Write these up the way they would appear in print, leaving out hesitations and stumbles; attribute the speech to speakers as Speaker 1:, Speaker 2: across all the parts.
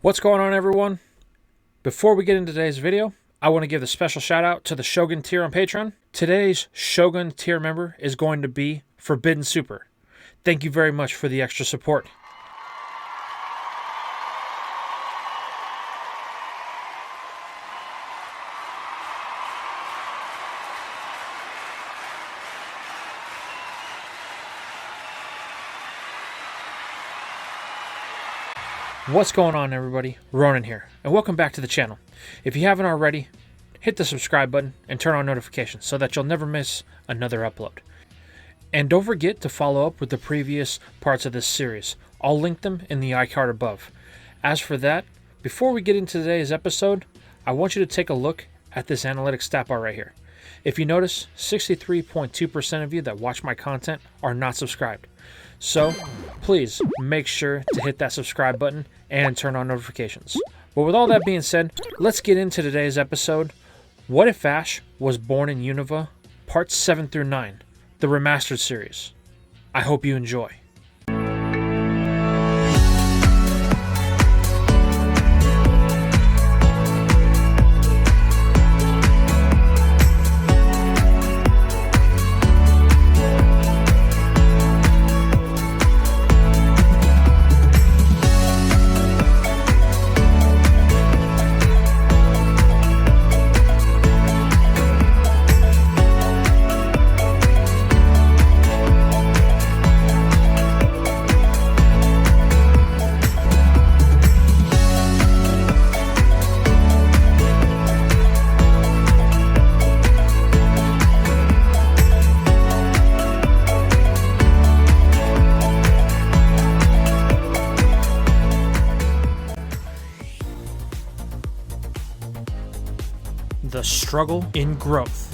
Speaker 1: What's going on, everyone? Before we get into today's video, I want to give a special shout out to the Shogun tier on Patreon. Today's Shogun tier member is going to be Forbidden Super. Thank you very much for the extra support. What's going on, everybody? Ronan here, and welcome back to the channel. If you haven't already, hit the subscribe button and turn on notifications so that you'll never miss another upload. And don't forget to follow up with the previous parts of this series. I'll link them in the iCard above. As for that, before we get into today's episode, I want you to take a look at this analytics stat bar right here. If you notice, 63.2% of you that watch my content are not subscribed. So, please make sure to hit that subscribe button and turn on notifications. But with all that being said, let's get into today's episode. What if Ash was born in Unova? Parts 7 through 9, the Remastered series. I hope you enjoy. The struggle in growth.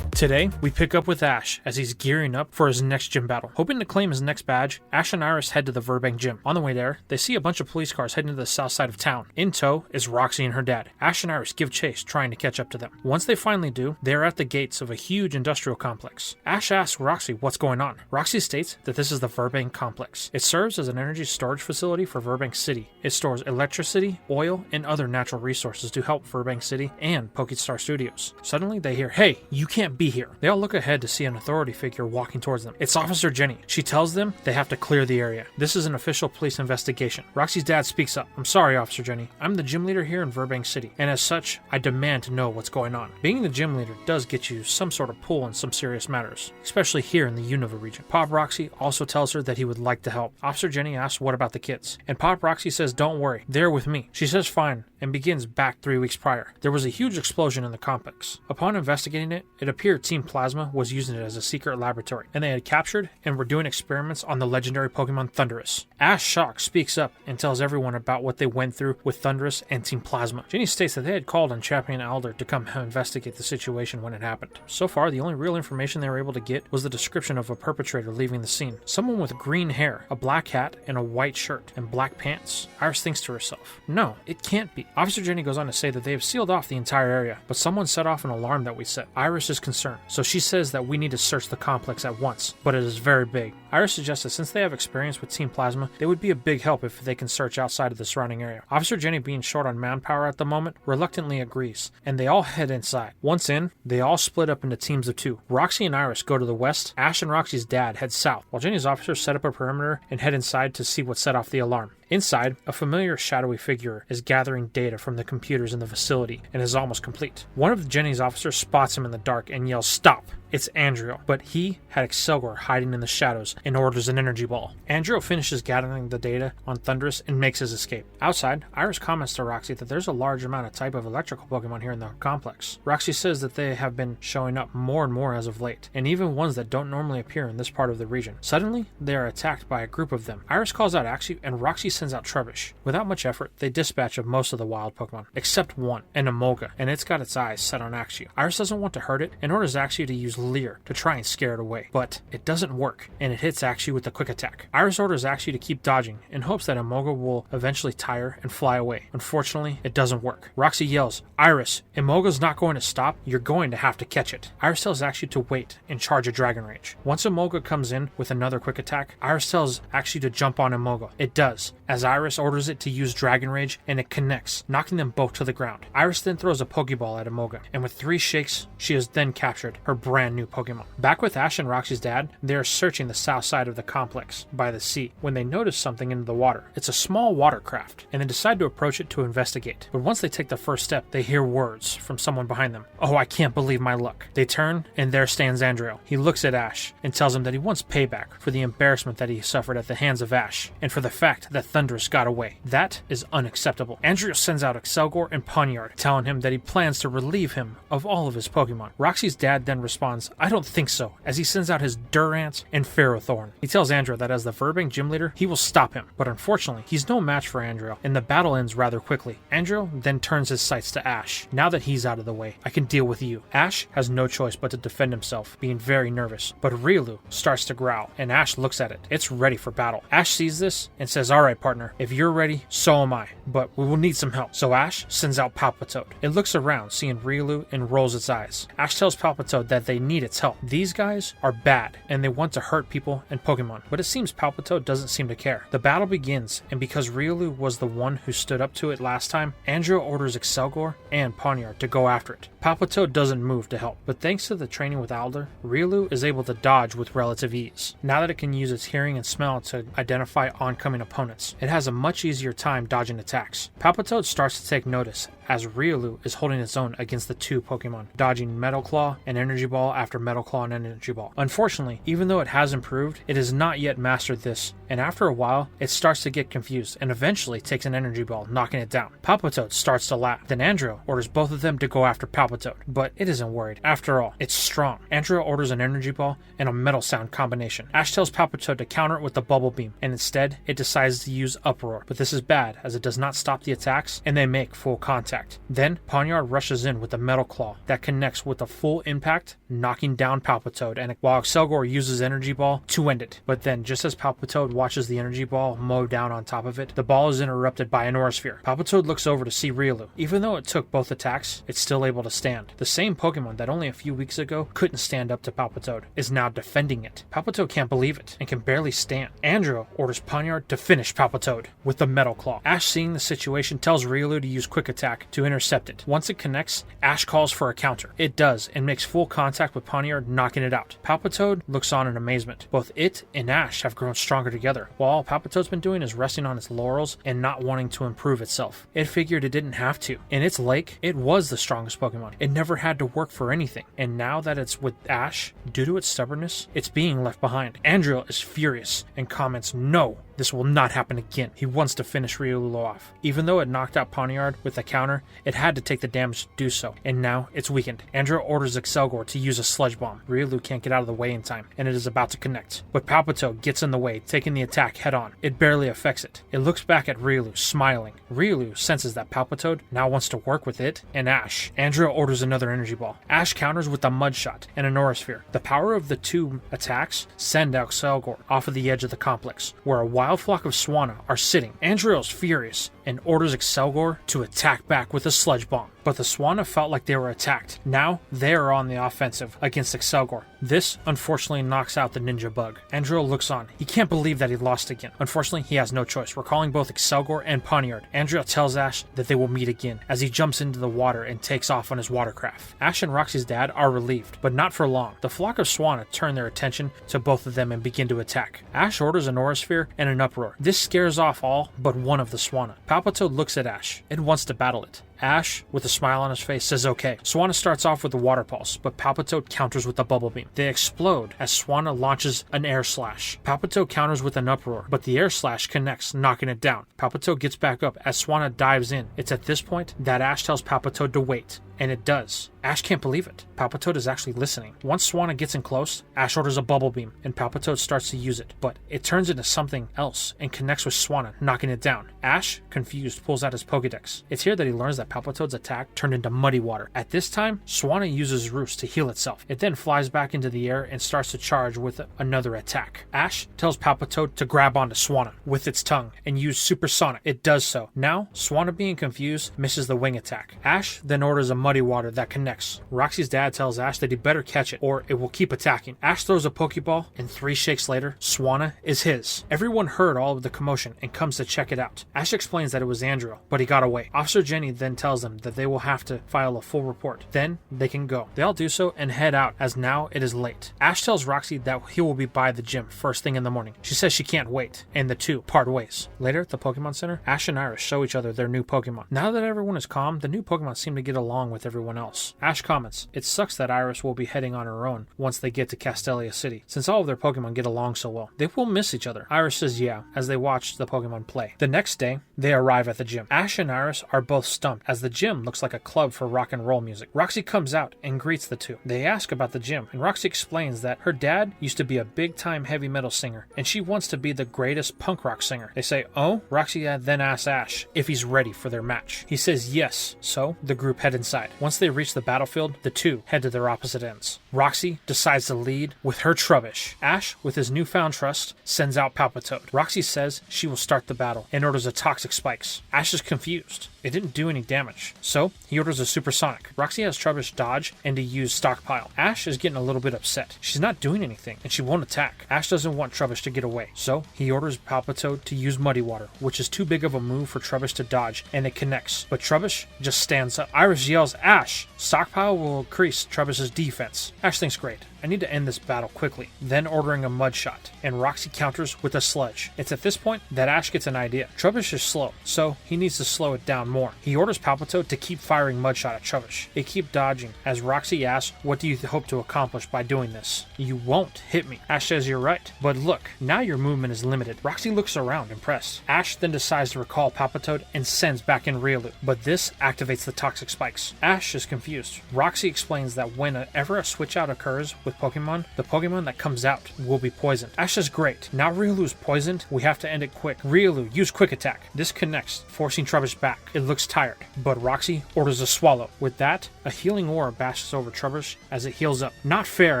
Speaker 1: Today, we pick up with Ash as he's gearing up for his next gym battle. Hoping to claim his next badge, Ash and Iris head to the Burgh gym. On the way there, they see a bunch of police cars heading to the south side of town. In tow is Roxy and her dad. Ash and Iris give chase, trying to catch up to them. Once they finally do, they are at the gates of a huge industrial complex. Ash asks Roxy what's going on. Roxy states that this is the Burgh complex. It serves as an energy storage facility for Burgh City. It stores electricity, oil, and other natural resources to help Burgh City and Pokestar Studios. Suddenly, they hear, "Hey, you can't be here." They all look ahead to see an authority figure walking towards them. It's Officer Jenny. She tells them they have to clear the area. This is an official police investigation. Roxy's dad speaks up. "I'm sorry, Officer Jenny. I'm the gym leader here in Burgh City, and as such, I demand to know what's going on." Being the gym leader does get you some sort of pull in some serious matters, especially here in the Unova region. Pop Roxy also tells her that he would like to help. Officer Jenny asks what about the kids, and Pop Roxy says, "Don't worry, they're with me." She says fine, and begins back 3 weeks prior. There was a huge explosion in the complex. Upon investigating it, it appeared Team Plasma was using it as a secret laboratory, and they had captured and were doing experiments on the legendary Pokemon Thundurus. Ash Shock speaks up and tells everyone about what they went through with Thundurus and Team Plasma. Jenny states that they had called on Champion Elder to come investigate the situation when it happened. So far, the only real information they were able to get was the description of a perpetrator leaving the scene. Someone with green hair, a black hat, and a white shirt, and black pants. Iris thinks to herself, "No, it can't be." Officer Jenny goes on to say that they have sealed off the entire area, but someone set off an alarm that we set. Iris is concerned, so she says that we need to search the complex at once, but it is very big. Iris suggests that since they have experience with Team Plasma, they would be a big help if they can search outside of the surrounding area. Officer Jenny, being short on manpower at the moment, reluctantly agrees, and they all head inside. Once in, they all split up into teams of 2. Roxy and Iris go to the west, Ash and Roxy's dad head south, while Jenny's officers set up a perimeter and head inside to see what set off the alarm. Inside, a familiar shadowy figure is gathering data from the computers in the facility and is almost complete. One of Jenny's officers spots him in the dark and yells, "Stop!" It's Andrew, but he had Excelgor hiding in the shadows and orders an energy ball. Andrew finishes gathering the data on Thundurus and makes his escape. Outside, Iris comments to Roxy that there's a large amount of type of electrical Pokemon here in the complex. Roxy says that they have been showing up more and more as of late, and even ones that don't normally appear in this part of the region. Suddenly, they are attacked by a group of them. Iris calls out Axew, and Roxy sends out Trubbish. Without much effort, they dispatch of most of the wild Pokemon, except one, an Emolga, and it's got its eyes set on Axew. Iris doesn't want to hurt it and orders Axew to use leer to try and scare it away. But it doesn't work, and it hits Ashy with a quick attack. Iris orders Ashy to keep dodging in hopes that Imoga will eventually tire and fly away. Unfortunately, it doesn't work. Roxy yells, "Iris, Imoga's not going to stop. You're going to have to catch it." Iris tells Ashy to wait and charge a Dragon Rage. Once Imoga comes in with another quick attack, Iris tells Ashy to jump on Imoga. It does, as Iris orders it to use Dragon Rage, and it connects, knocking them both to the ground. Iris then throws a Pokeball at Imoga, and with 3 shakes, she has then captured her brand new Pokemon. Back with Ash and Roxy's dad, they are searching the south side of the complex by the sea when they notice something in the water. It's a small watercraft, and they decide to approach it to investigate. But once they take the first step, they hear words from someone behind them. "Oh, I can't believe my luck." They turn, and there stands Andrew. He looks at Ash and tells him that he wants payback for the embarrassment that he suffered at the hands of Ash, and for the fact that Thundurus got away. That is unacceptable. Andrew sends out Excelgor and Pawniard, telling him that he plans to relieve him of all of his Pokemon. Roxy's dad then responds, "I don't think so," as he sends out his Durant and Ferrothorn. He tells Andrew that as the Burgh gym leader, he will stop him, but unfortunately, he's no match for Andrew, and the battle ends rather quickly. Andrew then turns his sights to Ash. "Now that he's out of the way, I can deal with you." Ash has no choice but to defend himself, being very nervous, but Riolu starts to growl, and Ash looks at it. It's ready for battle. Ash sees this and says, "Alright partner, if you're ready, so am I, but we will need some help." So Ash sends out Palpitoad. It looks around, seeing Riolu, and rolls its eyes. Ash tells Palpitoad that they need its help. These guys are bad, and they want to hurt people and Pokemon, but it seems Palpitoad doesn't seem to care. The battle begins, and because Riolu was the one who stood up to it last time, Andrew orders Excelgor and Pawniard to go after it. Palpitoad doesn't move to help, but thanks to the training with Alder, Riolu is able to dodge with relative ease. Now that it can use its hearing and smell to identify oncoming opponents, it has a much easier time dodging attacks. Palpitoad starts to take notice as Riolu is holding its own against the 2 Pokemon, dodging Metal Claw and Energy Ball after Metal Claw and Energy Ball. Unfortunately, even though it has improved, it has not yet mastered this, and after a while, it starts to get confused and eventually takes an Energy Ball, knocking it down. Palpitoad starts to laugh. Then Andrew orders both of them to go after Palpitoad, but it isn't worried. After all, it's strong. Andrew orders an Energy Ball and a Metal Sound combination. Ash tells Palpitoad to counter it with the Bubble Beam, and instead, it decides to use Uproar, but this is bad as it does not stop the attacks, and they make full contact. Then, Pawniard rushes in with a Metal Claw that connects with a full impact, knocking down Palpitoad, and while Excelgor uses Energy Ball to end it. But then, just as Palpitoad watches the Energy Ball mow down on top of it, the ball is interrupted by an Aurasphere. Palpitoad looks over to see Riolu. Even though it took both attacks, it's still able to stand. The same Pokemon that only a few weeks ago couldn't stand up to Palpitoad is now defending it. Palpitoad can't believe it and can barely stand. Andrew orders Pawniard to finish Palpitoad with the Metal Claw. Ash, seeing the situation, tells Riolu to use Quick Attack to intercept it. Once it connects, Ash calls for a counter. It does, and makes full contact with Pawniard, knocking it out. Palpitoad looks on in amazement. Both it and Ash have grown stronger together, while all Palpitoad's been doing is resting on its laurels and not wanting to improve itself. It figured it didn't have to. In its lake, it was the strongest Pokemon. It never had to work for anything, and now that it's with Ash, due to its stubbornness, it's being left behind. Andrew is furious and comments, "No, this will not happen again." He wants to finish Riolu off. Even though it knocked out Pawniard with a counter, it had to take the damage to do so, and now it's weakened. Andrew orders Excelgor to use a Sludge Bomb. Riolu can't get out of the way in time, and it is about to connect. But Palpitoad gets in the way, taking the attack head on. It barely affects it. It looks back at Riolu, smiling. Riolu senses that Palpitoad now wants to work with it and Ash. Andrew orders another Energy Ball. Ash counters with a Mud Shot and an Aurasphere. The power of the 2 attacks send Excelgor off of the edge of the complex, where a wild flock of Swanna are sitting. Andrew is furious and orders Excelgor to attack back with a Sludge Bomb. But the Swanna felt like they were attacked. Now they are on the offensive against Excelgor. This unfortunately knocks out the Ninja Bug. Andrew looks on. He can't believe that he lost again. Unfortunately, he has no choice, recalling both Excelgor and Pawniard. Andrew tells Ash that they will meet again as he jumps into the water and takes off on his watercraft. Ash and Roxy's dad are relieved, but not for long. The flock of Swanna turn their attention to both of them and begin to attack. Ash orders an Aurasphere and an Uproar. This scares off all but one of the Swanna. Palpitoad looks at Ash and wants to battle it. Ash, with a smile on his face, says okay. Swanna starts off with a Water Pulse, but Palpitoad counters with a Bubble Beam. They explode as Swanna launches an Air Slash. Palpitoad counters with an Uproar, but the Air Slash connects, knocking it down. Palpitoad gets back up as Swanna dives in. It's at this point that Ash tells Palpitoad to wait, and it does. Ash can't believe it. Palpitoad is actually listening. Once Swanna gets in close, Ash orders a bubble beam, and Palpitoad starts to use it, but it turns into something else and connects with Swanna, knocking it down. Ash, confused, pulls out his Pokedex. It's here that he learns that Palpitoad's attack turned into muddy water. At this time, Swanna uses Roost to heal itself. It then flies back into the air and starts to charge with another attack. Ash tells Palpitoad to grab onto Swanna with its tongue and use Supersonic. It does so. Now, Swanna, being confused, misses the wing attack. Ash then orders a muddy water that connects. Roxy's dad tells Ash that he better catch it or it will keep attacking. Ash throws a Pokeball, and 3 shakes later, Swanna is his. Everyone heard all of the commotion and comes to check it out. Ash explains that it was Andrew, but he got away. Officer Jenny then tells them that they will have to file a full report. Then they can go. They all do so and head out, as now it is late. Ash tells Roxy that he will be by the gym first thing in the morning. She says she can't wait, and the two part ways. Later at the Pokemon Center, Ash and Iris show each other their new Pokemon. Now that everyone is calm, the new Pokemon seem to get along with everyone else. Ash comments, "It sucks that Iris will be heading on her own once they get to Castelia City, since all of their Pokemon get along so well. They will miss each other." Iris says yeah, as they watch the Pokemon play. The next day, they arrive at the gym. Ash and Iris are both stumped, as the gym looks like a club for rock and roll music. Roxy comes out and greets the two. They ask about the gym, and Roxy explains that her dad used to be a big-time heavy metal singer, and she wants to be the greatest punk rock singer. They say, "Oh?" Roxy then asks Ash if he's ready for their match. He says yes, so the group head inside. Once they reach the battlefield, the two head to their opposite ends. Roxy decides to lead with her Trubbish. Ash, with his newfound trust, sends out Palpitoad. Roxy says she will start the battle and orders a Toxic Spikes. Ash is confused. It didn't do any damage, so he orders a Supersonic. Roxy has Trubbish dodge and to use Stockpile. Ash is getting a little bit upset. She's not doing anything, and she won't attack. Ash doesn't want Trubbish to get away, so he orders Palpitoad to use Muddy Water, which is too big of a move for Trubbish to dodge, and it connects. But Trubbish just stands up. Iris yells, "Ash! Stockpile will increase Trubbish's defense." Ash thinks, great. I need to end this battle quickly, then ordering a Mud Shot, and Roxy counters with a Sludge. It's at this point that Ash gets an idea. Trubbish is slow, so he needs to slow it down more. He orders Palpitoad to keep firing Mud Shot at Trubbish. They keep dodging, as Roxy asks, "What do you hope to accomplish by doing this?" "You won't hit me." Ash says, "You're right, but look, now your movement is limited." Roxy looks around, impressed. Ash then decides to recall Palpitoad and sends back in Riolu, but this activates the Toxic Spikes. Ash is confused. Roxy explains that whenever a switch out occurs with Pokemon, the Pokemon that comes out will be poisoned. Ash says, great, now Riolu's poisoned, we have to end it quick. Riolu, use Quick Attack. This connects, forcing Trubbish back. It looks tired, but Roxy orders a Swallow. With that, a healing aura bashes over Trubbish as it heals up. Not fair,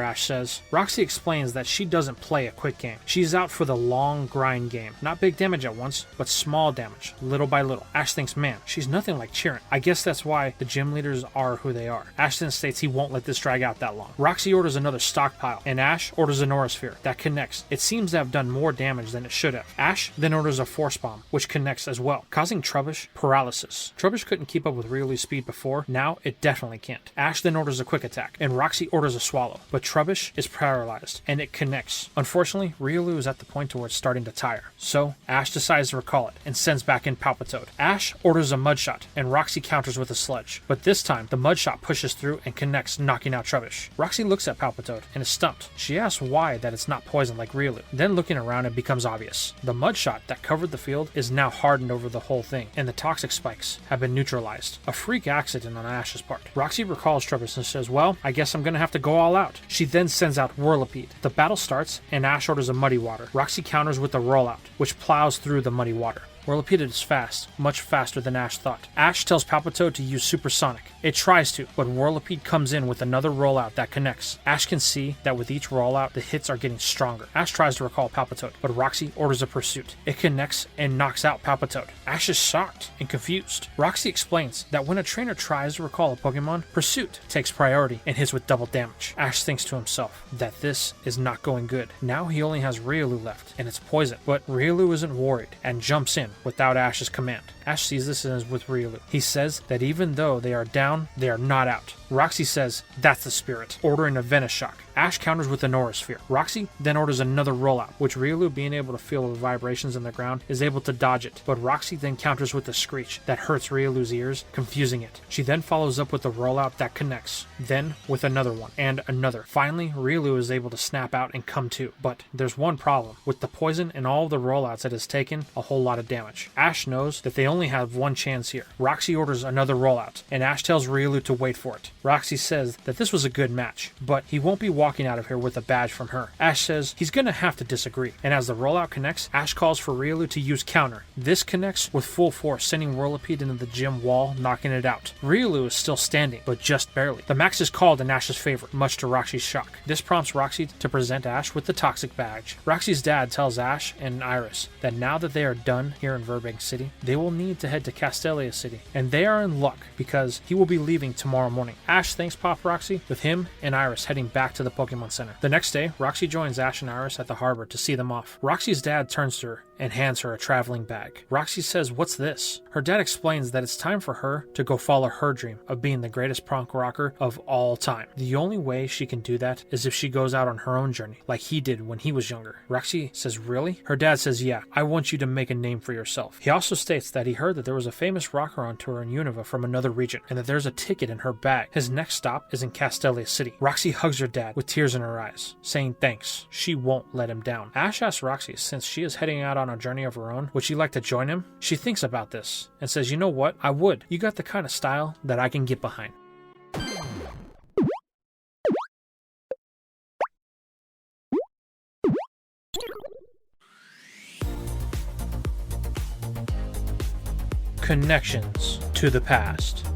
Speaker 1: Ash says. Roxy explains that she doesn't play a quick game. She's out for the long grind game. Not big damage at once, but small damage, little by little. Ash thinks, man, she's nothing like Chirin. I guess that's why the gym leaders are who they are. Ash then states he won't let this drag out that long. Roxy orders another Stockpile, and Ash orders an Aura Sphere that connects. It seems to have done more damage than it should have. Ash then orders a Force Bomb, which connects as well, causing Trubbish paralysis. Trubbish couldn't keep up with Riolu's speed before, now it definitely can't. Ash then orders a Quick Attack, and Roxy orders a Swallow, but Trubbish is paralyzed, and it connects. Unfortunately, Riolu is at the point where it's starting to tire, so Ash decides to recall it, and sends back in Palpitoad. Ash orders a Mud Shot, and Roxy counters with a Sludge, but this time, the Mud Shot pushes through and connects, knocking out Trubbish. Roxy looks at Palpitoad, and is stumped. She asks why that it's not poisoned like Riolu. Then looking around, it becomes obvious. The Mud Shot that covered the field is now hardened over the whole thing, and the Toxic Spikes have been neutralized. A freak accident on Ash's part. Roxy recalls Trubbish and says, well, I guess I'm gonna have to go all out. She then sends out Whirlipede. The battle starts, and Ash orders a Muddy Water. Roxy counters with a Rollout, which plows through the muddy water. Whirlipede is fast, much faster than Ash thought. Ash tells Palpitoad to use Supersonic. It tries to, but Whirlipede comes in with another rollout that connects. Ash can see that with each rollout, the hits are getting stronger. Ash tries to recall Palpitoad, but Roxy orders a Pursuit. It connects and knocks out Palpitoad. Ash is shocked and confused. Roxy explains that when a trainer tries to recall a Pokemon, Pursuit takes priority and hits with double damage. Ash thinks to himself that this is not going good. Now he only has Riolu left, and it's poison, but Riolu isn't worried and jumps in without Ash's command. Ash sees this as with Riolu. He says that even though they are down, they are not out. Roxy says, that's the spirit, ordering a Venoshock. Ash counters with the Nora Sphere. Roxy then orders another rollout, which Riolu, being able to feel the vibrations in the ground, is able to dodge it, but Roxy then counters with the Screech that hurts Riolu's ears, confusing it. She then follows up with the rollout that connects, then with another one, and another. Finally, Riolu is able to snap out and come to, but there's one problem. With the poison and all of the rollouts, it has taken a whole lot of damage. Ash knows that they only have one chance here. Roxy orders another rollout, and Ash tells Riolu to wait for it. Roxy says that this was a good match, but he won't be walking out of here with a badge from her. Ash says he's gonna have to disagree, and as the rollout connects, Ash calls for Riolu to use counter. This connects with full force, sending Whirlipede into the gym wall, knocking it out. Riolu is still standing, but just barely. The max is called in Ash's favor, much to Roxy's shock. This prompts Roxy to present Ash with the toxic badge. Roxy's dad tells Ash and Iris that now that they are done here in Burgh City, they will need to head to Castelia City, and they are in luck because he will be leaving tomorrow morning. Ash thanks Pop Roxy, with him and Iris heading back to the Pokemon Center. The next day, Roxy joins Ash and Iris at the harbor to see them off. Roxy's dad turns to her and hands her a traveling bag. Roxy says, "What's this?" Her dad explains that it's time for her to go follow her dream of being the greatest punk rocker of all time. The only way she can do that is if she goes out on her own journey, like he did when he was younger. Roxy says, "Really?" Her dad says, "Yeah, I want you to make a name for yourself." He also states that he heard that there was a famous rocker on tour in Unova from another region, and that there's a ticket in her bag. His next stop is in Castelia City. Roxy hugs her dad with tears in her eyes, saying thanks. She won't let him down. Ash asks Roxy, since she is heading out on a journey of her own, would she like to join him? She thinks about this and says, "You know what? I would. You got the kind of style that I can get behind." Connections to the past.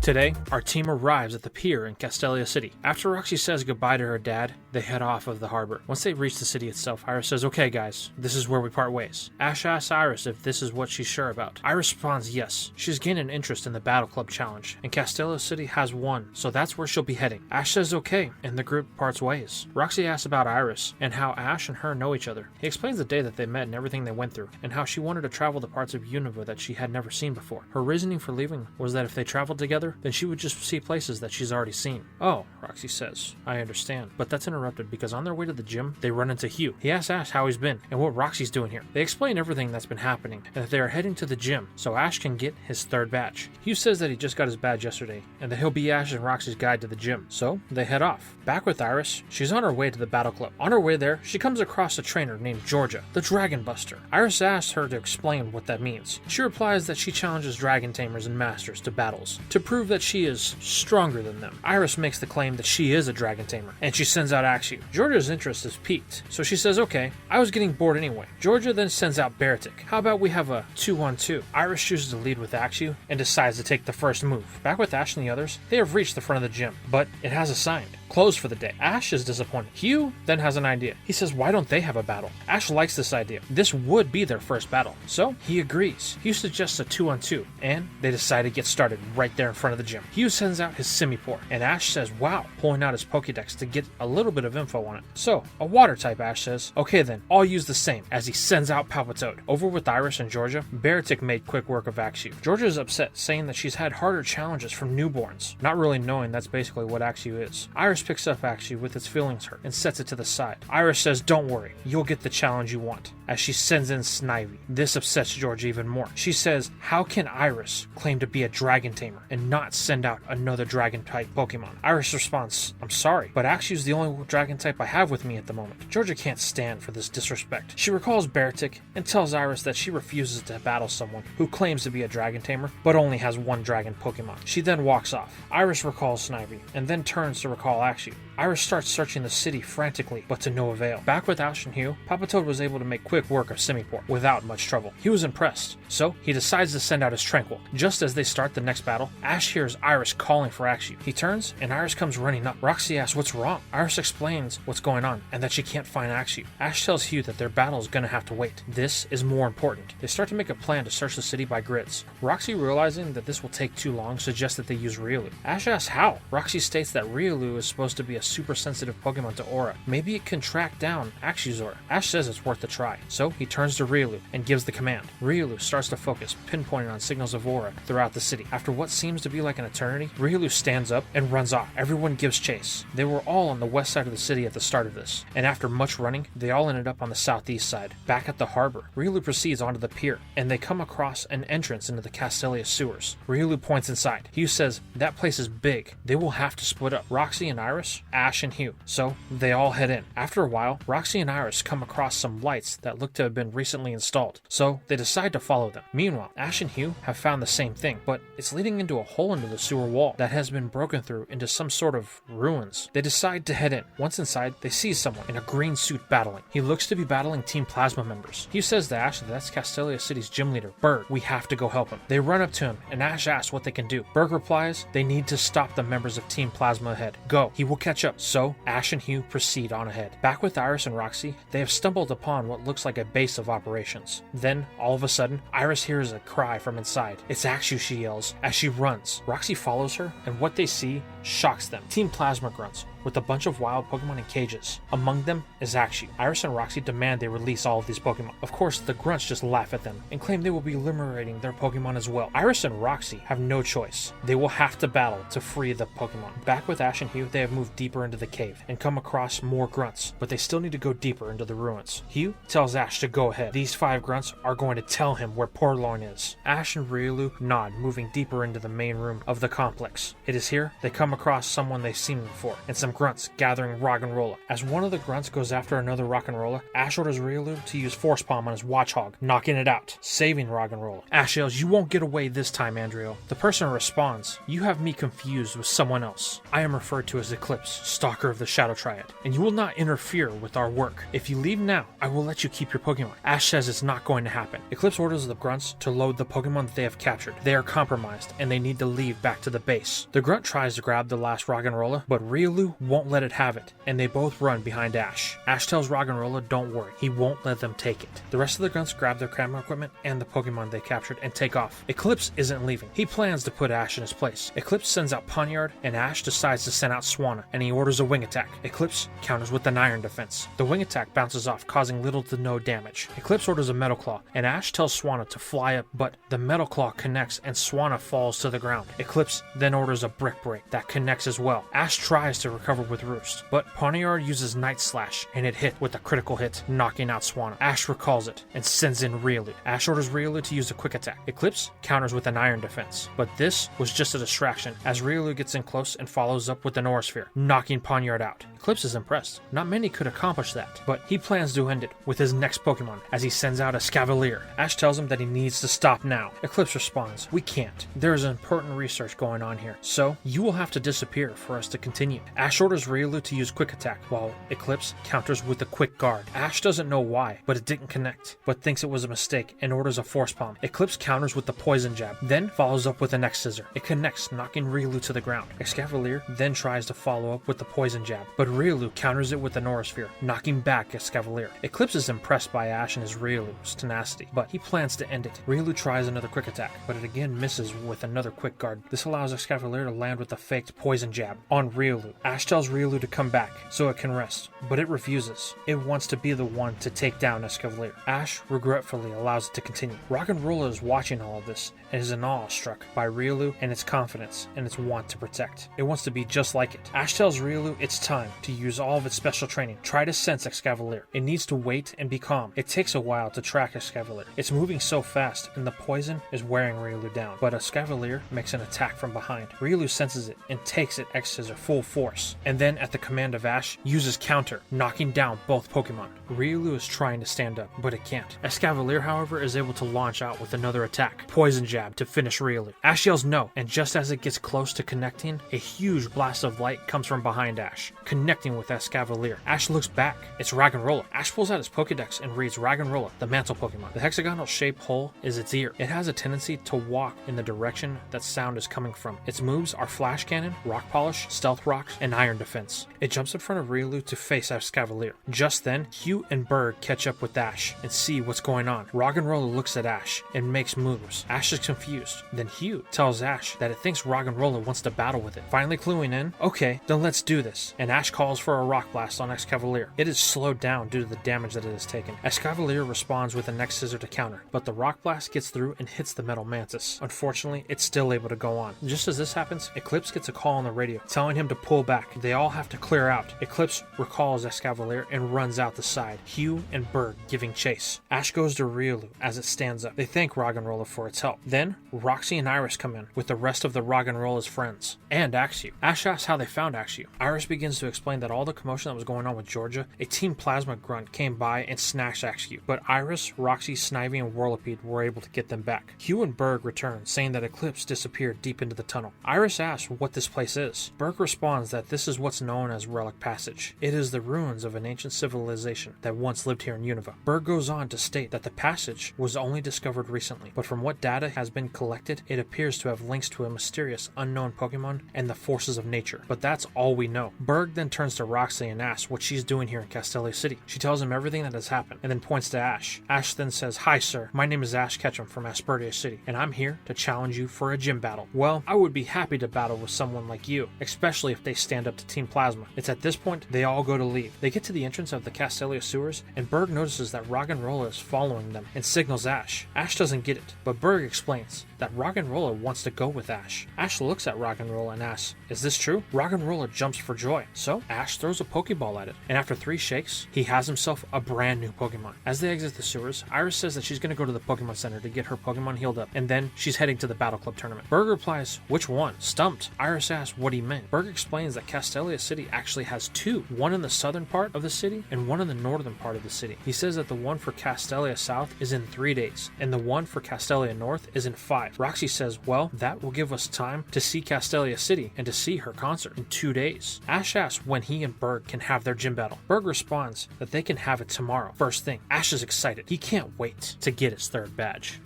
Speaker 1: Today, our team arrives at the pier in Castelia City. After Roxy says goodbye to her dad, they head off of the harbor. Once they reach the city itself, Iris says, "Okay guys, this is where we part ways." Ash asks Iris if this is what she's sure about. Iris responds yes. She's gained an interest in the Battle Club Challenge, and Castelia City has one, so that's where she'll be heading. Ash says okay, and the group parts ways. Roxy asks about Iris, and how Ash and her know each other. He explains the day that they met and everything they went through, and how she wanted to travel to parts of Unova that she had never seen before. Her reasoning for leaving was that if they traveled together, then she would just see places that she's already seen. "Oh," Roxy says, "I understand." But that's interrupted because on their way to the gym, they run into Hugh. He asks Ash how he's been and what Roxy's doing here. They explain everything that's been happening and that they are heading to the gym so Ash can get his third badge. Hugh says that he just got his badge yesterday and that he'll be Ash and Roxy's guide to the gym. So they head off. Back with Iris, she's on her way to the Battle Club. On her way there, she comes across a trainer named Georgia, the Dragon Buster. Iris asks her to explain what that means. She replies that she challenges Dragon Tamers and Masters to battles to prove that she is stronger than them. Iris makes the claim that she is a Dragon Tamer, and she sends out Axew. Georgia's interest is piqued, so she says, "Okay, I was getting bored anyway." Georgia then sends out Baratic. "How about we have a 2-on-2? Iris chooses to lead with Axew and decides to take the first move. Back with Ash and the others, they have reached the front of the gym, but it has a sign. Closed for the day. Ash is disappointed. Hugh then has an idea. He says, why don't they have a battle? Ash likes this idea. This would be their first battle. So he agrees. Hugh suggests a 2-on-2, and they decide to get started right there in front of the gym. Hugh sends out his Simipour, and Ash says, wow, pulling out his Pokédex to get a little bit of info on it. So, a water type, Ash says. Okay then, I'll use the same, as he sends out Palpitoad. Over with Iris and Georgia, Baratic made quick work of Axew. Georgia is upset, saying that she's had harder challenges from newborns, not really knowing that's basically what Axew is. Iris picks up Axew with its feelings hurt and sets it to the side. Iris says, don't worry, you'll get the challenge you want, as she sends in Snivy. This upsets Georgia even more. She says, how can Iris claim to be a dragon tamer and not send out another dragon type Pokemon? Iris responds, I'm sorry, but Axew's the only dragon type I have with me at the moment. Georgia can't stand for this disrespect. She recalls Baratic and tells Iris that she refuses to battle someone who claims to be a dragon tamer but only has one dragon Pokemon. She then walks off. Iris recalls Snivy and then turns to recall Axew. Iris starts searching the city frantically, but to no avail. Back with Ash and Hugh, Palpitoad was able to make quick work of Simipour without much trouble. He was impressed, so he decides to send out his Tranquil. Just as they start the next battle, Ash hears Iris calling for Axew. He turns, and Iris comes running up. Roxy asks what's wrong. Iris explains what's going on, and that she can't find Axew. Ash tells Hugh that their battle is gonna have to wait. This is more important. They start to make a plan to search the city by grids. Roxy, realizing that this will take too long, suggests that they use Riolu. Ash asks how. Roxy states that Riolu is supposed to be a a super sensitive Pokemon to Aura. Maybe it can track down Axuzor. Ash says it's worth a try, so he turns to Riolu and gives the command. Riolu starts to focus, pinpointing on signals of Aura throughout the city. After what seems to be like an eternity, Riolu stands up and runs off. Everyone gives chase. They were all on the west side of the city at the start of this, and after much running, they all ended up on the southeast side. Back at the harbor, Riolu proceeds onto the pier, and they come across an entrance into the Castelia sewers. Riolu points inside. Hugh says that place is big. They will have to split up. Roxy and Iris, Ash and Hugh. So they all head in. After a while, Roxy and Iris come across some lights that look to have been recently installed, so they decide to follow them. Meanwhile, Ash and Hugh have found the same thing, but it's leading into a hole into the sewer wall that has been broken through into some sort of ruins. They decide to head in. Once inside, they see someone in a green suit battling. He looks to be battling Team Plasma members. Hugh says to Ash that that's Castelia City's gym leader, Burgh. We have to go help him. They run up to him, and Ash asks what they can do. Burgh replies they need to stop the members of Team Plasma ahead. Go. He will catch up. So, Ash and Hugh proceed on ahead. Back with Iris and Roxy, they have stumbled upon what looks like a base of operations. Then, all of a sudden, Iris hears a cry from inside. It's Axu, she yells, as she runs. Roxy follows her, and what they see shocks them. Team Plasma grunts, with a bunch of wild Pokemon in cages. Among them is Axu. Iris and Roxy demand they release all of these Pokemon. Of course, the grunts just laugh at them and claim they will be liberating their Pokemon as well. Iris and Roxy have no choice. They will have to battle to free the Pokemon. Back with Ash and Hugh, they have moved deeper into the cave and come across more grunts, but they still need to go deeper into the ruins. Hugh tells Ash to go ahead. These 5 grunts are going to tell him where Portloin is. Ash and Riolu nod, moving deeper into the main room of the complex. It is here they come across someone they've seen before, and some grunts gathering Roggenrola. As one of the grunts goes after another Rockenrola, Ash orders Riolu to use Force Palm on his Watchhog, knocking it out, saving Roggenrola. Ash yells, "You won't get away this time, Andrio." The person responds, "You have me confused with someone else. I am referred to as Eclipse, Stalker of the Shadow Triad, and you will not interfere with our work. If you leave now, I will let you keep your Pokemon." Ash says it's not going to happen. Eclipse orders the grunts to load the Pokemon that they have captured. They are compromised, and they need to leave back to the base. The grunt tries to grab the last Roggenrola, but Riolu won't let it have it, and they both run behind Ash. Ash tells Roggenrola don't worry, he won't let them take it. The rest of the grunts grab their camera equipment and the Pokemon they captured and take off. Eclipse isn't leaving. He plans to put Ash in his place. Eclipse sends out Poniard, and Ash decides to send out Swanna, and he orders a wing attack. Eclipse counters with an iron defense. The wing attack bounces off, causing little to no damage. Eclipse orders a Metal Claw, and Ash tells Swanna to fly up, but the Metal Claw connects and Swanna falls to the ground. Eclipse then orders a Brick Break that connects as well. Ash tries to recover with Roost, but Poniard uses Night Slash, and it hit with a critical hit, knocking out Swanna. Ash recalls it and sends in Riolu. Ash orders Riolu to use a quick attack. Eclipse counters with an iron defense, but this was just a distraction as Riolu gets in close and follows up with an Aura Sphere, knocking Poniard out. Eclipse is impressed. Not many could accomplish that, but he plans to end it with his next Pokemon as he sends out a Scavalier. Ash tells him that he needs to stop now. Eclipse responds, "We can't. There is important research going on here, so you will have to disappear for us to continue." Ash orders Riolu to use Quick Attack, while Eclipse counters with a Quick Guard. Ash doesn't know why, but it didn't connect, but thinks it was a mistake and orders a Force Palm. Eclipse counters with the Poison Jab, then follows up with an X-Scissor. It connects, knocking Riolu to the ground. Escavalier then tries to follow up with the Poison Jab, but Riolu counters it with an Aura Sphere, knocking back Escavalier. Eclipse is impressed by Ash and his Riolu's tenacity, but he plans to end it. Riolu tries another Quick Attack, but it again misses with another Quick Guard. This allows Escavalier to land with the faked Poison Jab on Riolu. Ash tells Riolu to come back so it can rest, but it refuses. It wants to be the one to take down Escavalier. Ash regretfully allows it to continue. Roggenrola is watching all of this and is in awe struck by Riolu and its confidence and its want to protect. It wants to be just like it. Ash tells Riolu it's time to use all of its special training. Try to sense Escavalier. It needs to wait and be calm. It takes a while to track Escavalier. It's moving so fast and the poison is wearing Riolu down, but Escavalier makes an attack from behind. Riolu senses it and takes it X-Scissor full force, and then at the command of Ash, uses Counter, knocking down both Pokemon. Riolu is trying to stand up, but it can't. Escavalier, however, is able to launch out with another attack, Poison Jab, to finish Riolu. Ash yells no, and just as it gets close to connecting, a huge blast of light comes from behind Ash, connecting with Escavalier. Ash looks back. It's Roggenrola. Ash pulls out his Pokedex and reads Roggenrola, the mantle Pokemon. The hexagonal-shaped hole is its ear. It has a tendency to walk in the direction that sound is coming from. Its moves are Flash Cannon, Potion, Rock Polish, Stealth Rocks, and Iron Defense. It jumps in front of Riolu to face Escavalier. Just then, Hugh and Burgh catch up with Ash and see what's going on. Roggenrola looks at Ash and makes moves. Ash is confused. Then Hugh tells Ash that it thinks Roggenrola wants to battle with it. Finally cluing in, okay, then let's do this. And Ash calls for a Rock Blast on Escavalier. It is slowed down due to the damage that it has taken. Escavalier responds with the next scissor to counter, but the Rock Blast gets through and hits the Metal Mantis. Unfortunately, it's still able to go on. Just as this happens, Eclipse gets a call on the radio, telling him to pull back. They all have to clear out. Eclipse recalls Escavalier and runs out the side. Hugh and Burgh giving chase. Ash goes to Riolu as it stands up. They thank Roggenrola for its help. Then, Roxy and Iris come in with the rest of the Roggenrola's friends, and Axew. Ash asks how they found Axew. Iris begins to explain that all the commotion that was going on with Georgia, a Team Plasma grunt came by and snatched Axew, but Iris, Roxy, Snivy, and Whirlipede were able to get them back. Hugh and Burgh return, saying that Eclipse disappeared deep into the tunnel. Iris asks what this place is. Burgh responds that this is what's known as Relic Passage. It is the ruins of an ancient civilization that once lived here in Unova. Burgh goes on to state that the passage was only discovered recently, but from what data has been collected, it appears to have links to a mysterious, unknown Pokemon and the forces of nature. But that's all we know. Burgh then turns to Roxy and asks what she's doing here in Castelia City. She tells him everything that has happened, and then points to Ash. Ash then says, "Hi sir, my name is Ash Ketchum from Aspertia City, and I'm here to challenge you for a gym battle." Well, I would be happy to battle with someone like you, especially if they stand up to Team Plasma. It's at this point they all go to leave. They get to the entrance of the Castelia sewers, and Burgh notices that Roggenrola is following them and signals Ash. Ash doesn't get it, but Burgh explains that Roggenrola wants to go with Ash. Ash looks at Roggenrola and asks, "Is this true?" Roggenrola jumps for joy, so Ash throws a Pokeball at it, and after 3 shakes, he has himself a brand new Pokemon. As they exit the sewers, Iris says that she's going to go to the Pokemon Center to get her Pokemon healed up, and then she's heading to the Battle Club tournament. Burgh replies, "Which one?" Stumped, Iris asks what he meant. Burgh explains that Castelia City actually has 2, one in the southern part of the city and one in the northern part of the city. He says that the one for Castelia South is in 3 days, and the one for Castelia North is in 5. Roxy says, well, that will give us time to see Castelia City and to see her concert in 2 days. Ash asks when he and Burgh can have their gym battle. Burgh responds that they can have it tomorrow, first thing. Ash is excited. He can't wait to get his 3rd badge.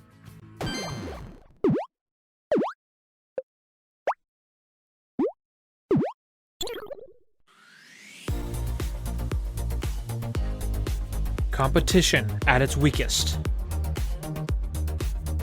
Speaker 1: Competition at its weakest.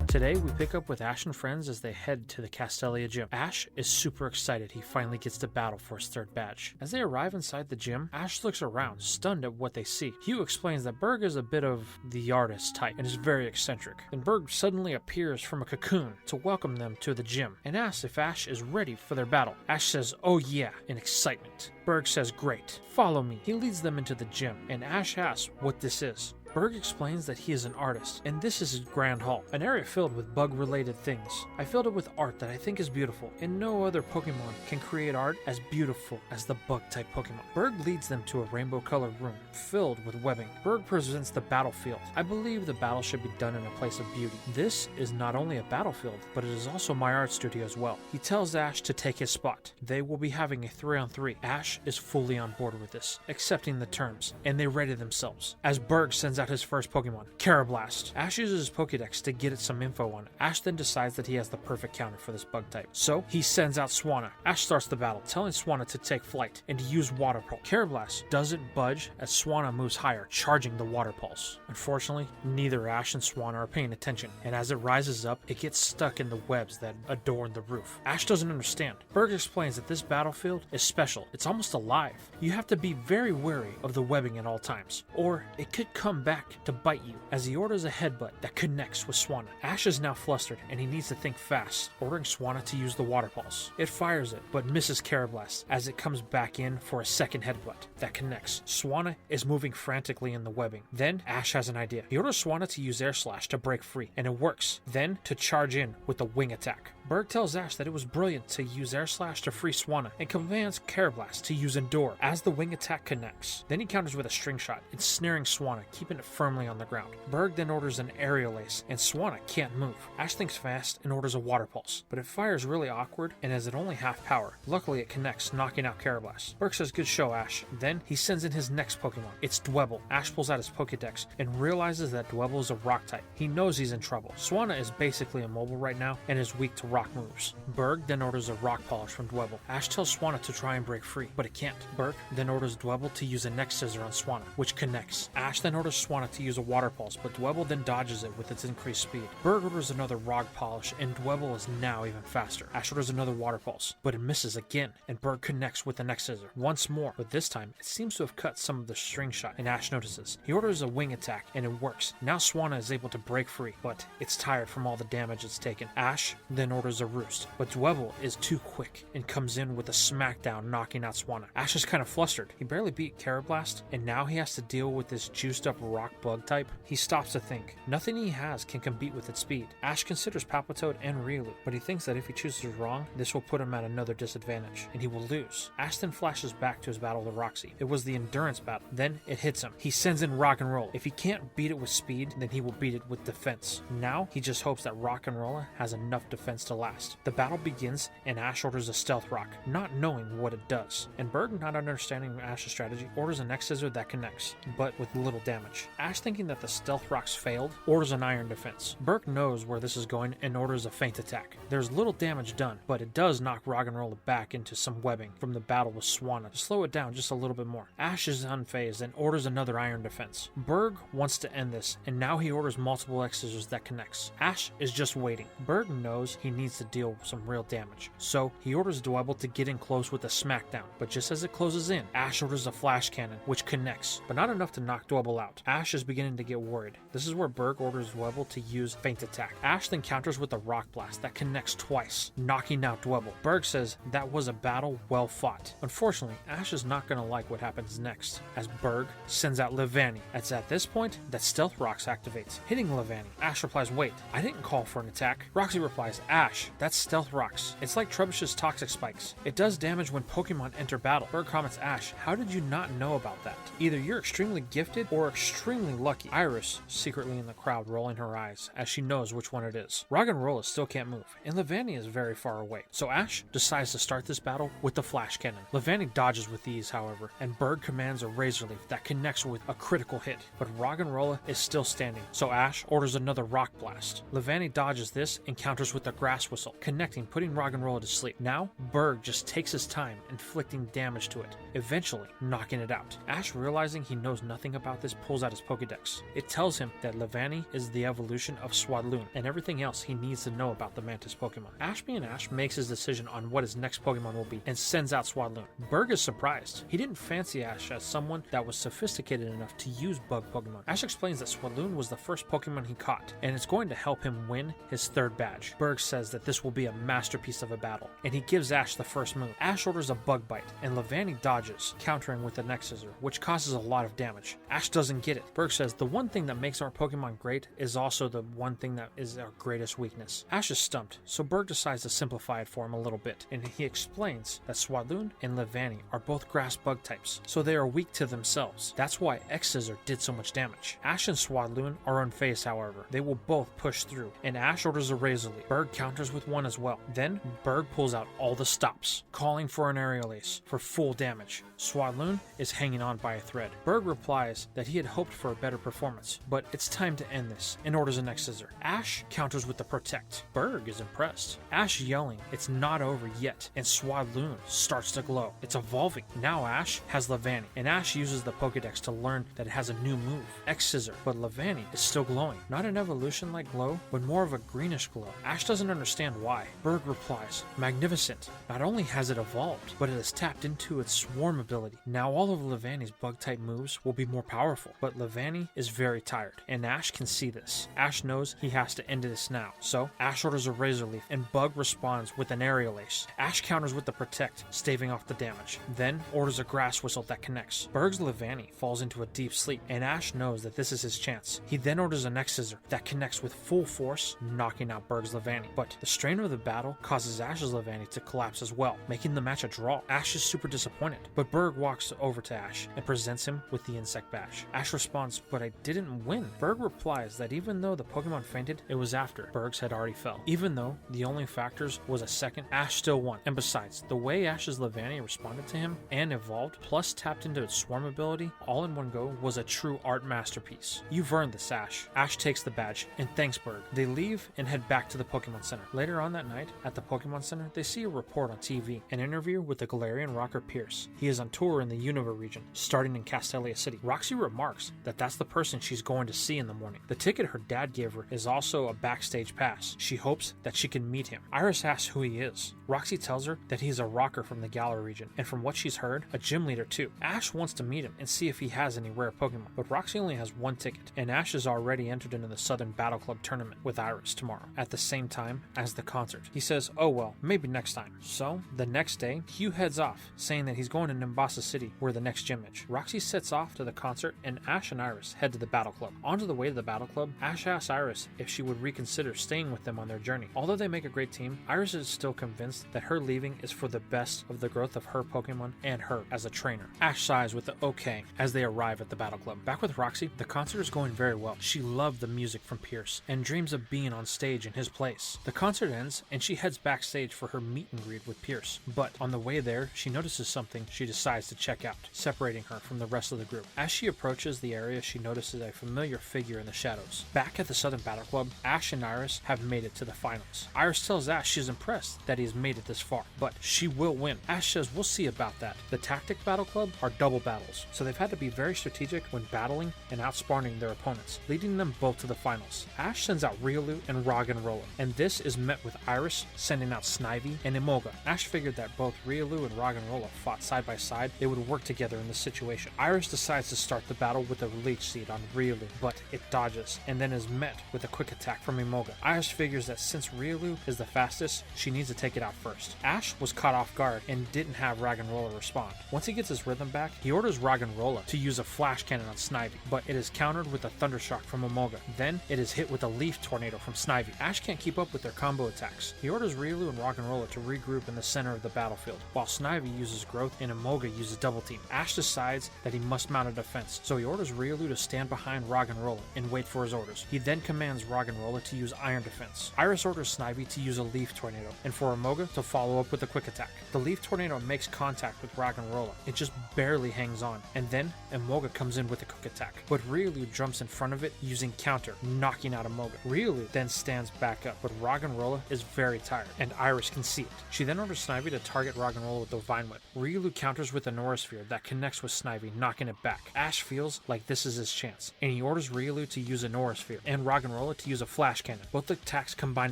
Speaker 1: Today, we pick up with Ash and friends as they head to the Castelia gym. Ash is super excited he finally gets to battle for his 3rd badge. As they arrive inside the gym, Ash looks around, stunned at what they see. Hugh explains that Burgh is a bit of the artist type and is very eccentric. Then Burgh suddenly appears from a cocoon to welcome them to the gym and asks if Ash is ready for their battle. Ash says, "Oh yeah," in excitement. Burgh says, "Great, follow me." He leads them into the gym, and Ash asks what this is. Burgh explains that he is an artist, and this is his grand hall, an area filled with bug-related things. I filled it with art that I think is beautiful, and no other Pokemon can create art as beautiful as the bug-type Pokemon. Burgh leads them to a rainbow-colored room filled with webbing. Burgh presents the battlefield. I believe the battle should be done in a place of beauty. This is not only a battlefield, but it is also my art studio as well. He tells Ash to take his spot. They will be having a 3-on-3. Ash is fully on board with this, accepting the terms, and they ready themselves. As Burgh sends out his first Pokemon, Carablast. Ash uses his Pokedex to get it some info on it. Ash then decides that he has the perfect counter for this bug type, so he sends out Swanna. Ash starts the battle, telling Swanna to take flight and to use Water Pulse. Carablast doesn't budge as Swanna moves higher, charging the Water Pulse. Unfortunately, neither Ash and Swanna are paying attention, and as it rises up, it gets stuck in the webs that adorn the roof. Ash doesn't understand. Burgh explains that this battlefield is special. It's almost alive. You have to be very wary of the webbing at all times, or it could come back to bite you, as he orders a headbutt that connects with Swanna. Ash is now flustered and he needs to think fast, ordering Swanna to use the Water Pulse. It fires it, but misses Carablast as it comes back in for a second headbutt that connects. Swanna is moving frantically in the webbing. Then Ash has an idea. He orders Swanna to use Air Slash to break free, and it works. Then to charge in with the wing attack. Burgh tells Ash that it was brilliant to use Air Slash to free Swanna and commands Carablast to use Endure as the wing attack connects. Then he counters with a string shot, ensnaring Swanna, keeping it it firmly on the ground. Burgh then orders an aerial ace, and Swanna can't move. Ash thinks fast and orders a water pulse, but it fires really awkward and is at only half power. Luckily it connects, knocking out Carablast. Burgh says good show, Ash. Then he sends in his next Pokemon. It's Dwebble. Ash pulls out his Pokedex and realizes that Dwebble is a rock type. He knows he's in trouble. Swanna is basically immobile right now and is weak to rock moves. Burgh then orders a rock polish from Dwebble. Ash tells Swanna to try and break free, but it can't. Burgh then orders Dwebble to use a neck scissor on Swanna, which connects. Ash then orders Swanna to use a water pulse, but Dwebble then dodges it with its increased speed. Burgh orders another rock polish, and Dwebble is now even faster. Ash orders another water pulse, but it misses again, and Burgh connects with the neck scissor once more, but this time it seems to have cut some of the string shot, and Ash notices. He orders a wing attack, and it works. Now Swanna is able to break free, but it's tired from all the damage it's taken. Ash then orders a roost, but Dwebble is too quick and comes in with a smackdown, knocking out Swanna. Ash is kind of flustered. He barely beat Carablast, and now he has to deal with this juiced up rock bug type. He stops to think. Nothing he has can compete with its speed. Ash considers Palpitoad and Riolu, but he thinks that if he chooses wrong, this will put him at another disadvantage, and he will lose. Ash then flashes back to his battle with Roxy. It was the endurance battle. Then it hits him. He sends in Rock and Roll. If he can't beat it with speed, then he will beat it with defense. Now he just hopes that Rock and Rolla has enough defense to last. The battle begins, and Ash orders a Stealth Rock, not knowing what it does. And Burgh, not understanding Ash's strategy, orders a neck scissor that connects, but with little damage. Ash, thinking that the Stealth Rocks failed, orders an Iron Defense. Burgh knows where this is going and orders a Feint Attack. There's little damage done, but it does knock Rock and Rolla back into some webbing from the battle with Swanna to slow it down just a little bit more. Ash is unfazed and orders another Iron Defense. Burgh wants to end this, and now he orders multiple X scissors that connects. Ash is just waiting. Burgh knows he needs to deal with some real damage, so he orders Dwebble to get in close with a smackdown, but just as it closes in, Ash orders a Flash Cannon, which connects, but not enough to knock Dwebble out. Ash is beginning to get worried. This is where Burgh orders Dwebble to use Feint Attack. Ash then counters with a Rock Blast that connects twice, knocking out Dwebble. Burgh says that was a battle well fought. Unfortunately, Ash is not going to like what happens next, as Burgh sends out Leavanny. It's at this point that Stealth Rocks activates, hitting Leavanny. Ash replies, wait, I didn't call for an attack. Roxy replies, Ash, that's Stealth Rocks. It's like Trebuch's Toxic Spikes. It does damage when Pokemon enter battle. Burgh comments, Ash, how did you not know about that? Either you're extremely gifted or extremely lucky. Iris, secretly in the crowd, rolling her eyes, as she knows which one it is. Rock and Rolla still can't move, and Leavanny is very far away. So Ash decides to start this battle with the Flash Cannon. Leavanny dodges with ease, however, and Burgh commands a Razor Leaf that connects with a critical hit, but Rock and Rolla is still standing, so Ash orders another Rock Blast. Leavanny dodges this and counters with a Grass Whistle, connecting, putting Rock and Rolla to sleep. Now, Burgh just takes his time, inflicting damage to it, eventually knocking it out. Ash, realizing he knows nothing about this, pulls out his Pokedex. It tells him that Leavanny is the evolution of Swadloon, and everything else he needs to know about the Mantis Pokemon. Ash being Ash makes his decision on what his next Pokemon will be, and sends out Swadloon. Burgh is surprised. He didn't fancy Ash as someone that was sophisticated enough to use bug Pokemon. Ash explains that Swadloon was the first Pokemon he caught, and it's going to help him win his third badge. Burgh says that this will be a masterpiece of a battle, and he gives Ash the first move. Ash orders a Bug Bite, and Leavanny dodges, countering with the Neck Scissor, which causes a lot of damage. Ash doesn't get it. Burgh says the one thing that makes our Pokemon great is also the one thing that is our greatest weakness. Ash is stumped, so Burgh decides to simplify it for him a little bit, and he explains that Swadloon and Leavanny are both grass bug types, so they are weak to themselves. That's why X-Scissor did so much damage. Ash and Swadloon are unfazed, however. They will both push through, and Ash orders a Razor Leaf. Burgh counters with one as well. Then, Burgh pulls out all the stops, calling for an Aerial Ace for full damage. Swadloon is hanging on by a thread. Burgh replies that he had hoped for a better performance, but it's time to end this, and orders an X-Scissor. Ash counters with the Protect. Burgh is impressed. Ash yelling, it's not over yet, and Swadloon starts to glow. It's evolving. Now Ash has Leavanny, and Ash uses the Pokedex to learn that it has a new move, X-Scissor, but Leavanny is still glowing. Not an evolution-like glow, but more of a greenish glow. Ash doesn't understand why. Burgh replies, magnificent. Not only has it evolved, but it has tapped into its Swarm ability. Now all of Leavanny's bug-type moves will be more powerful, but Leavanny is very tired, and Ash can see this. Ash knows he has to end this now, so Ash orders a Razor Leaf, and Bug responds with an Aerial Ace. Ash counters with the Protect, staving off the damage, then orders a Grass Whistle that connects. Burgh's Leavanny falls into a deep sleep, and Ash knows that this is his chance. He then orders an X-Scissor that connects with full force, knocking out Burgh's Leavanny, but the strain of the battle causes Ash's Leavanny to collapse as well, making the match a draw. Ash is super disappointed, but Burgh walks over to Ash and presents him with the Insect Badge. Ash responds responds, "But I didn't win." Burgh replies that even though the Pokemon fainted, it was after Burgh's had already fell. Even though the only factors was a second, Ash still won. And besides, the way Ash's Levania responded to him and evolved, plus tapped into its Swarm ability, all in one go, was a true art masterpiece. "You've earned this, Ash." Ash takes the badge and thanks Burgh. They leave and head back to the Pokemon Center. Later on that night, at the Pokemon Center, they see a report on TV, an interview with the Galarian rocker Pierce. He is on tour in the Unova region, starting in Castelia City. Roxy remarks that that's the person she's going to see in the morning. The ticket her dad gave her is also a backstage pass. She hopes that she can meet him. Iris asks who he is. Roxy tells her that he's a rocker from the Galar region, and from what she's heard, a gym leader too. Ash wants to meet him and see if he has any rare Pokemon, but Roxy only has one ticket, and Ash is already entered into the Southern Battle Club tournament with Iris tomorrow, at the same time as the concert. He says, "Oh well, maybe next time." So, the next day, Hugh heads off, saying that he's going to Nimbasa City, where the next gym is. Roxy sets off to the concert, and Ash and Iris head to the Battle Club. On the way to the Battle Club, Ash asks Iris if she would reconsider staying with them on their journey. Although they make a great team, Iris is still convinced that her leaving is for the best of the growth of her Pokemon and her as a trainer. Ash sighs with the okay as they arrive at the Battle Club. Back with Roxy, the concert is going very well. She loved the music from Pierce and dreams of being on stage in his place. The concert ends and she heads backstage for her meet and greet with Pierce, but on the way there, she notices something she decides to check out, separating her from the rest of the group. As she approaches the area, she notices a familiar figure in the shadows. Back at the Southern Battle Club, Ash and Iris have made it to the finals. Iris tells Ash she's impressed that he has made it this far, but she will win. Ash says we'll see about that. The Tactic Battle Club are double battles, so they've had to be very strategic when battling and outsmarting their opponents, leading them both to the finals. Ash sends out Riolu and Roggenrola, and this is met with Iris sending out Snivy and Imoga. Ash figured that both Riolu and Roggenrola fought side by side, they would work together in this situation. Iris decides to start the battle with a Leech Seed on Riolu, but it dodges, and then is met with a quick attack from Imoga. Iris figures that since Riolu is the fastest, she needs to take it out first. Ash was caught off guard and didn't have Roggenrola respond. Once he gets his rhythm back, he orders Roggenrola to use a Flash Cannon on Snivy, but it is countered with a Thunder Shock from Imoga. Then it is hit with a Leaf Tornado from Snivy. Ash can't keep up with their combo attacks. He orders Riolu and Roggenrola to regroup in the center of the battlefield, while Snivy uses Growth and Imoga uses Double Team. Ash decides that he must mount a defense, so he orders Riolu to stand behind Roggenrola and wait for his orders. He then commands Roggenrola to use Iron Defense. Iris orders Snivy to use a Leaf Tornado, and for Imoga to follow up with a Quick Attack. The Leaf Tornado makes contact with Roggenrola. It just barely hangs on, and then Imoga comes in with a Quick Attack, but Riolu jumps in front of it using Counter, knocking out Imoga. Riolu then stands back up, but Roggenrola is very tired, and Iris can see it. She then orders Snivy to target Roggenrola with the Vine Whip. Riolu counters with a Norasphere that connects with Snivy, knocking it back. Ash feels like this is his chance, and he orders Riolu to use a Norasphere, and Roggenrola to use a Flash Cannon. Both attacks combine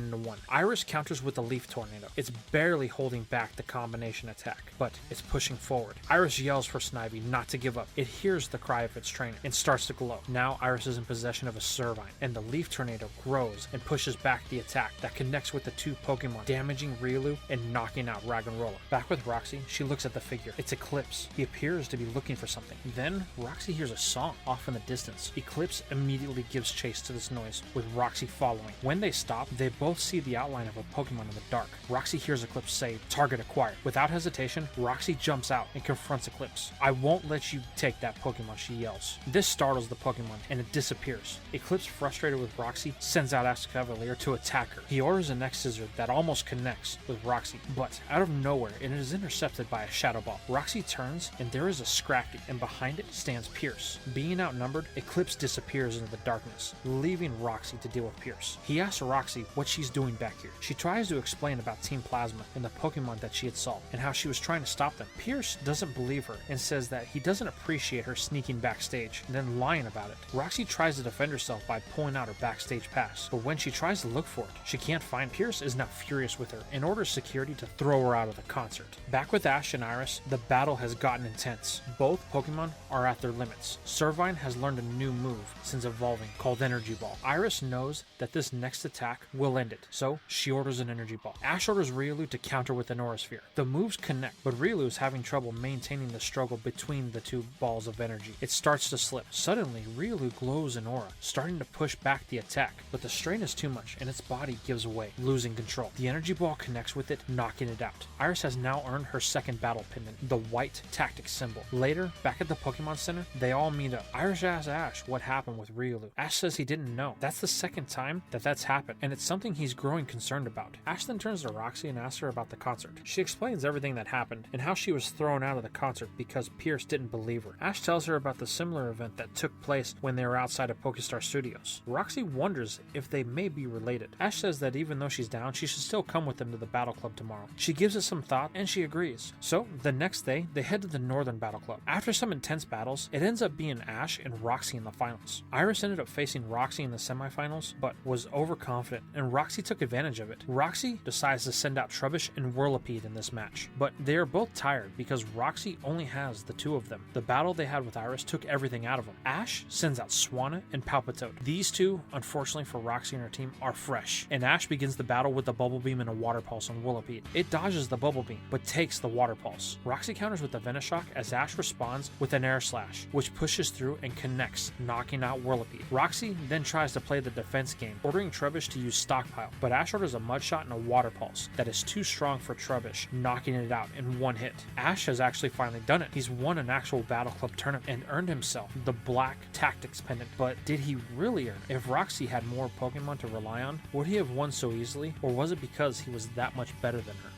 Speaker 1: into one. Iris counters with a Leaf Tornado. It's barely holding back the combination attack, but it's pushing forward. Iris yells for Snivy not to give up. It hears the cry of its trainer and starts to glow. Now Iris is in possession of a Servine, and the Leaf Tornado grows and pushes back the attack that connects with the two Pokemon, damaging Riolu and knocking out Roggenrola. Back with Roxy, she looks at the figure. It's Eclipse. He appears to be looking for something. Then Roxy hears a song off in the distance. Eclipse immediately gives chase to this noise, with Roxy following. When they stop, they both see the outline of a Pokemon in the dark. Roxy hears Eclipse say, "Target acquired." Without hesitation, Roxy jumps out and confronts Eclipse. "I won't let you take that Pokemon," she yells. This startles the Pokemon, and it disappears. Eclipse, frustrated with Roxy, sends out Escavalier to attack her. He orders an X-Scissor that almost connects with Roxy, but out of nowhere, it is intercepted by a Shadow Ball. Roxy turns, and there is a Scrafty, and behind it stands Pierce. Being outnumbered, Eclipse disappears into the darkness, leaving Roxy to deal with Pierce. He asks Roxy what she's doing back here. She tries to explain about Team Plasma and the Pokemon that she had solved, and how she was trying to stop them. Pierce doesn't believe her and says that he doesn't appreciate her sneaking backstage and then lying about it. Roxy tries to defend herself by pulling out her backstage pass, but when she tries to look for it, she can't find it. Pierce is now furious with her and orders security to throw her out of the concert. Back with Ash and Iris, the battle has gotten intense. Both Pokemon are at their limits. Servine has learned a new move since evolving, called Energy Ball. Iris knows that this next attack will end it, so she orders an Energy Ball. Ash orders Riolu to counter with an Norasphere. The moves connect, but Riolu is having trouble maintaining the struggle between the two balls of energy. It starts to slip. Suddenly, Riolu glows an aura, starting to push back the attack, but the strain is too much and its body gives way, losing control. The Energy Ball connects with it, knocking it out. Iris has now earned her second battle pendant, the white tactic symbol. Later, back at the Pokemon Center, they all meet up. Irish asks Ash what happened with Riolu. Ash says he didn't know. That's the second time that's happened, and it's something he's growing concerned about. Ash then turns to Roxy and asks her about the concert. She explains everything that happened and how she was thrown out of the concert because Pierce didn't believe her. Ash tells her about the similar event that took place when they were outside of Pokestar Studios. Roxy wonders if they may be related. Ash says that even though she's down, she should still come with them to the Battle Club tomorrow. She gives it some thought and she agrees. So the next day, they head to the Northern Battle Club. After some intense battles, it ends up being Ash and Roxy in the finals. Iris ended up facing Roxy in the semifinals, but was overconfident, and Roxy took advantage of it. Roxy decides to send out Trubbish and Whirlipede in this match, but they are both tired because Roxy only has the two of them. The battle they had with Iris took everything out of them. Ash sends out Swanna and Palpitoad. These two, unfortunately for Roxy and her team, are fresh, and Ash begins the battle with the Bubble Beam and a Water Pulse on Whirlipede. It dodges the Bubble Beam, but takes the Water Pulse. Roxy counters with the Venoshock as Ash responds with an Air Slash, which pushes through and connects, knocking out Whirlipede. Roxy then tries to play the defense game, ordering Trubbish to use Stockpile, but Ash orders a Mud Shot and a Water Pulse that is too strong for Trubbish, knocking it out in one hit. Ash has actually finally done it. He's won an actual Battle Club tournament and earned himself the Black Tactics pendant, but did he really earn it? If Roxy had more Pokemon to rely on, would he have won so easily, or was it because he was that much better than her?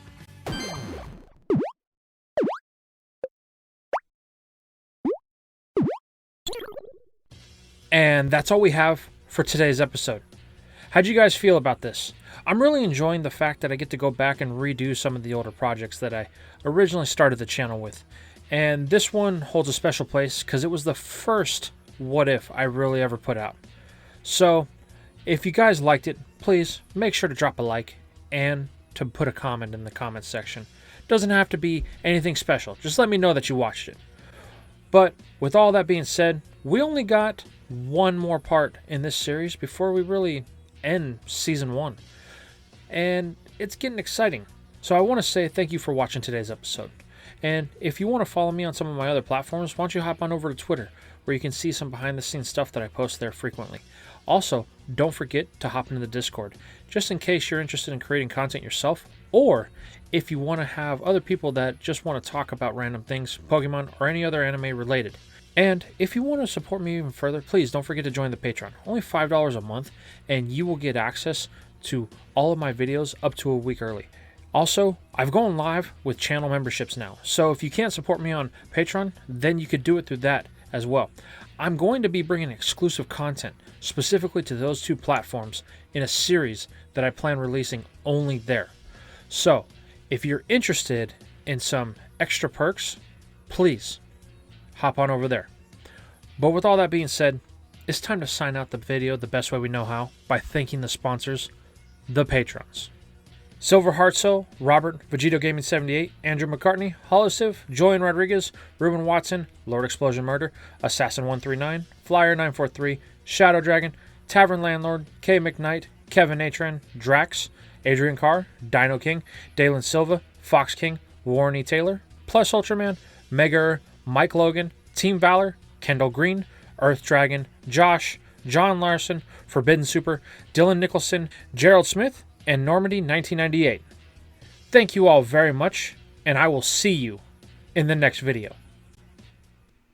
Speaker 1: And that's all we have for today's episode. How'd you guys feel about this? I'm really enjoying the fact that I get to go back and redo some of the older projects that I originally started the channel with. And this one holds a special place because it was the first What If I really ever put out. So, if you guys liked it, please make sure to drop a like and to put a comment in the comments section. Doesn't have to be anything special. Just let me know that you watched it. But with all that being said, we only got one more part in this series before we really end season 1. And it's getting exciting. So I want to say thank you for watching today's episode. And if you want to follow me on some of my other platforms, why don't you hop on over to Twitter, where you can see some behind the scenes stuff that I post there frequently. Also, don't forget to hop into the Discord, just in case you're interested in creating content yourself, or if you want to have other people that just want to talk about random things, Pokemon, or any other anime related. And if you want to support me even further, please don't forget to join the Patreon. Only $5 a month, and you will get access to all of my videos up to a week early. Also, I've gone live with channel memberships now, so if you can't support me on Patreon, then you could do it through that as well. I'm going to be bringing exclusive content specifically to those two platforms in a series that I plan releasing only there. So, if you're interested in some extra perks, please hop on over there. But with all that being said, it's time to sign out the video the best way we know how, by thanking the sponsors, the patrons. Silver Heartsoul, Robert, Vegito Gaming 78, Andrew McCartney, Holosiv, Julian Rodriguez, Ruben Watson, Lord Explosion Murder, Assassin 139, Flyer 943, Shadow Dragon, Tavern Landlord, K McKnight, Kevin Atran, Drax, Adrian Carr, Dino King, Dalen Silva, Fox King, Warren E. Taylor, Plus Ultraman, Mega, Mike Logan, Team Valor, Kendall Green, Earth Dragon, Josh, John Larson, Forbidden Super, Dylan Nicholson, Gerald Smith, and Normandy 1998. Thank you all very much, and I will see you in the next video.